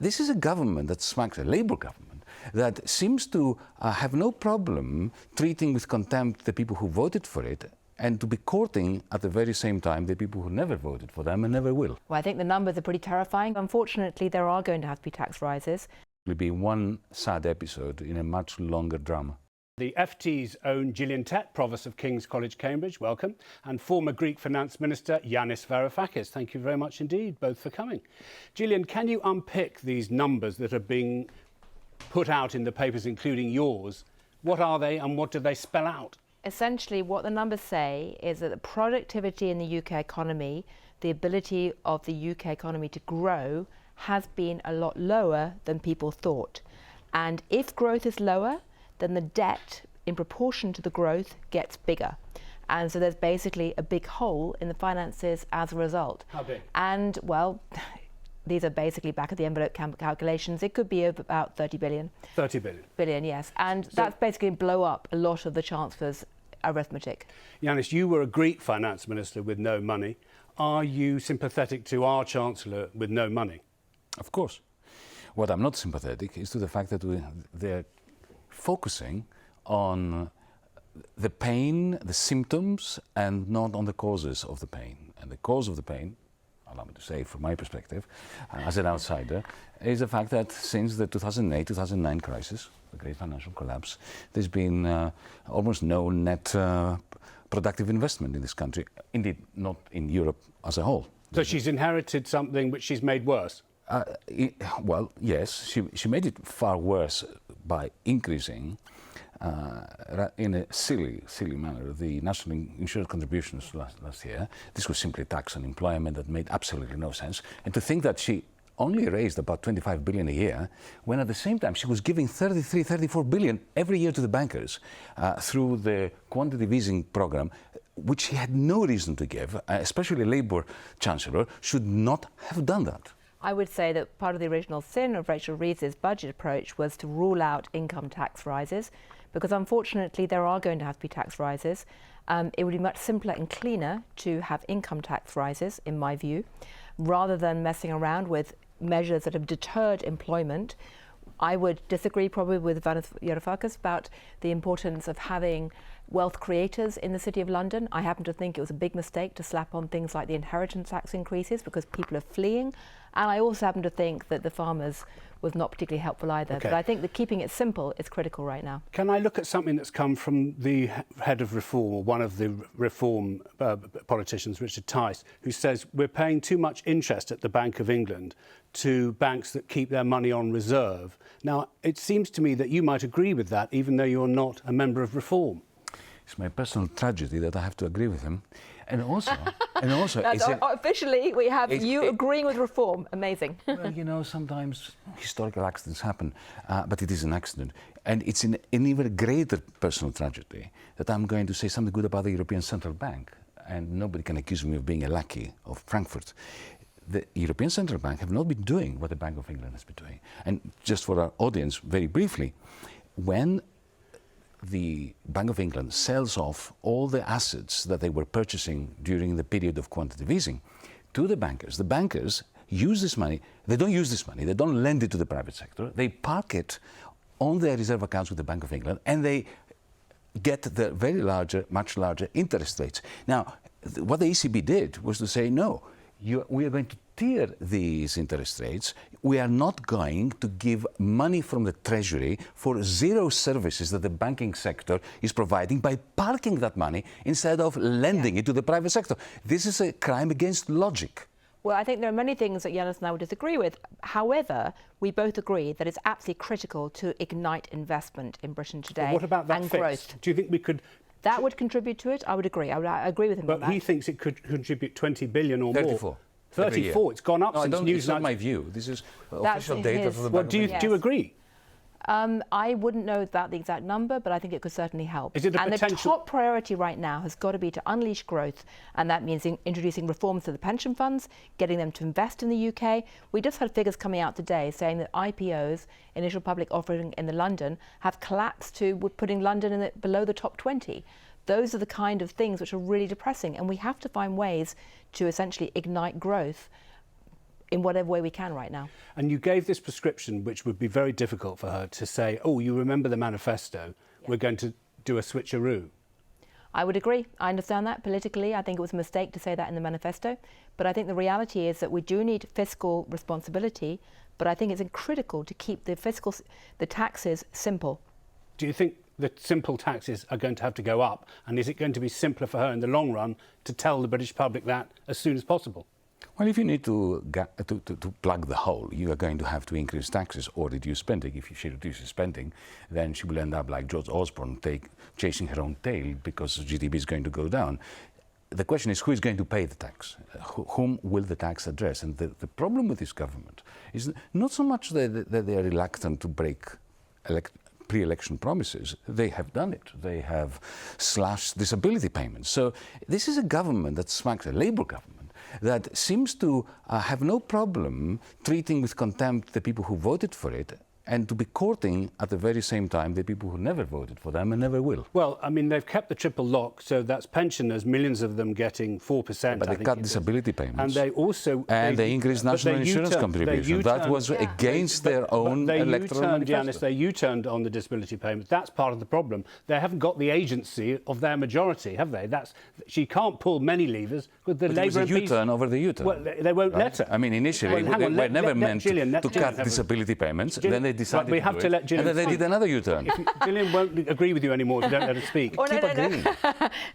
This is a government that smacks a Labour government that seems to have no problem treating with contempt the people who voted for it and to be courting at the very same time the people who never voted for them and never will. Well, I think the numbers are pretty terrifying. Unfortunately, there are going to have to be tax rises. It will be one sad episode in a much longer drama. The FT's own Gillian Tett, Provost of King's College, Cambridge, welcome, and former Greek Finance Minister Yanis Varoufakis. Thank you very much indeed, both for coming. Gillian, can you unpick these numbers that are being put out in the papers, including yours? What are they and what do they spell out? Essentially, what the numbers say is that the productivity in the UK economy, the ability of the UK economy to grow, has been a lot lower than people thought. And if growth is lower, then the debt in proportion to the growth gets bigger. And so there's basically a big hole in the finances as a result. How big? And, well, these are basically back of the envelope calculations. It could be about 30 billion. 30 billion? Billion, yes. And so that's basically blow up a lot of the Chancellor's arithmetic. Yanis, you were a Greek finance minister with no money. Are you sympathetic to our Chancellor with no money? Of course. What I'm not sympathetic is to the fact that they're focusing on the pain, the symptoms, and not on the causes of the pain. And the cause of the pain, allow me to say from my perspective, as an outsider, is the fact that since the 2008-2009 crisis, the great financial collapse, there's been almost no net productive investment in this country, indeed not in Europe as a whole. So she's inherited something which she's made worse? Well, yes, she made it far worse by increasing in a silly manner the national insurance contributions last year. This was simply tax on employment that made absolutely no sense. And to think that she only raised about 25 billion a year, when at the same time she was giving 33, 34 billion every year to the bankers through the quantitative easing program, which she had no reason to give, especially a Labour Chancellor should not have done that. I would say that part of the original sin of Rachel Reeves' budget approach was to rule out income tax rises, because unfortunately there are going to have to be tax rises. It would be much simpler and cleaner to have income tax rises, in my view, rather than messing around with measures that have deterred employment. I would disagree probably with Varoufakis about the importance of having wealth creators in the City of London. I happen to think it was a big mistake to slap on things like the inheritance tax increases because people are fleeing. And I also happen to think that the farmers was not particularly helpful either. Okay. But I think that keeping it simple is critical right now. Can I look at something that's come from the head of Reform, or one of the Reform politicians, Richard Tice, who says we're paying too much interest at the Bank of England to banks that keep their money on reserve. Now, it seems to me that you might agree with that, even though you're not a member of Reform. It's my personal tragedy that I have to agree with him. And also, officially, we have you agreeing with Reform. Amazing. Well, you know, sometimes historical accidents happen, but it is an accident. And it's an even greater personal tragedy that I'm going to say something good about the European Central Bank. And nobody can accuse me of being a lackey of Frankfurt. The European Central Bank have not been doing what the Bank of England has been doing. And just for our audience, very briefly, when the Bank of England sells off all the assets that they were purchasing during the period of quantitative easing to the bankers use this money. They don't use this money, they don't lend it to the private sector, they park it on their reserve accounts with the Bank of England, and they get the much larger interest rates. Now, what the ECB did was to say, no, we are going to tier these interest rates. We are not going to give money from the Treasury for zero services that the banking sector is providing by parking that money instead of lending it to the private sector. This is a crime against logic. Well, I think there are many things that Yanis and I would disagree with. However, we both agree that it's absolutely critical to ignite investment in Britain today. But what about that and fix? Growth. Do you think we could... That would contribute to it? I would agree. I agree with him on that. But he thinks it could contribute 20 billion or 34. more. 34. It's gone up since Newsnight. It's not my view. This is official data from the Bank of England. Do you agree? I wouldn't know about the exact number, but I think it could certainly help. Is it a potential... the top priority right now has got to be to unleash growth, and that means introducing reforms to the pension funds, getting them to invest in the UK. We just had figures coming out today saying that IPOs, initial public offering in London, have collapsed to putting London below the top 20. Those are the kind of things which are really depressing, and we have to find ways to essentially ignite growth in whatever way we can right now. And you gave this prescription, which would be very difficult for her to say, oh, you remember the manifesto, we're going to do a switcheroo. I would agree. I understand that politically. I think it was a mistake to say that in the manifesto. But I think the reality is that we do need fiscal responsibility, but I think it's critical to keep the taxes simple. Do you think the simple taxes are going to have to go up? And is it going to be simpler for her in the long run to tell the British public that as soon as possible? Well, if you need to plug the hole, you are going to have to increase taxes or reduce spending. If she reduces spending, then she will end up like George Osborne, chasing her own tail because GDP is going to go down. The question is, who is going to pay the tax? Whom will the tax address? And the problem with this government is not so much that they are reluctant to break pre-election promises. They have done it. They have slashed disability payments. So this is a government that smacks a Labour government that seems to have no problem treating with contempt the people who voted for it and to be courting at the very same time the people who never voted for them and never will. Well, I mean, they've kept the triple lock, so that's pensioners, millions of them getting 4%. But they cut disability payments. And they also... And they increased national insurance contributions. That was against their own electoral manifesto. Yanis, they U-turned on the disability payments. That's part of the problem. They haven't got the agency of their majority, have they? She can't pull many levers with the Labour MPs. It was a U-turn over the U-turn. Well, they won't let her. I mean, initially, they were never meant to cut disability payments. Then they decided we have to let Gillian and then they did another U-turn. Gillian won't agree with you anymore if you don't let her speak. Oh, Keep agreeing.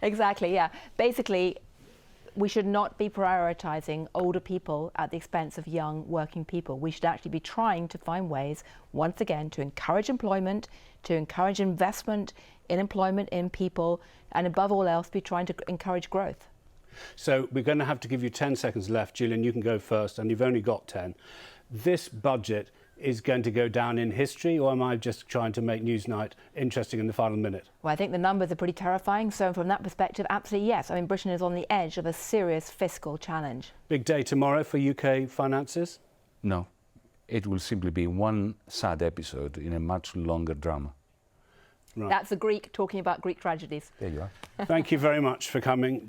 Exactly, yeah. Basically, we should not be prioritising older people at the expense of young working people. We should actually be trying to find ways, once again, to encourage employment, to encourage investment in employment in people, and above all else, be trying to encourage growth. So we're going to have to give you 10 seconds left. Gillian, you can go first, and you've only got 10. This budget is going to go down in history, or am I just trying to make Newsnight interesting in the final minute? Well, I think the numbers are pretty terrifying. So from that perspective, absolutely yes. I mean, Britain is on the edge of a serious fiscal challenge. Big day tomorrow for UK finances? No. It will simply be one sad episode in a much longer drama. Right. That's a Greek talking about Greek tragedies. There you are. Thank you very much for coming.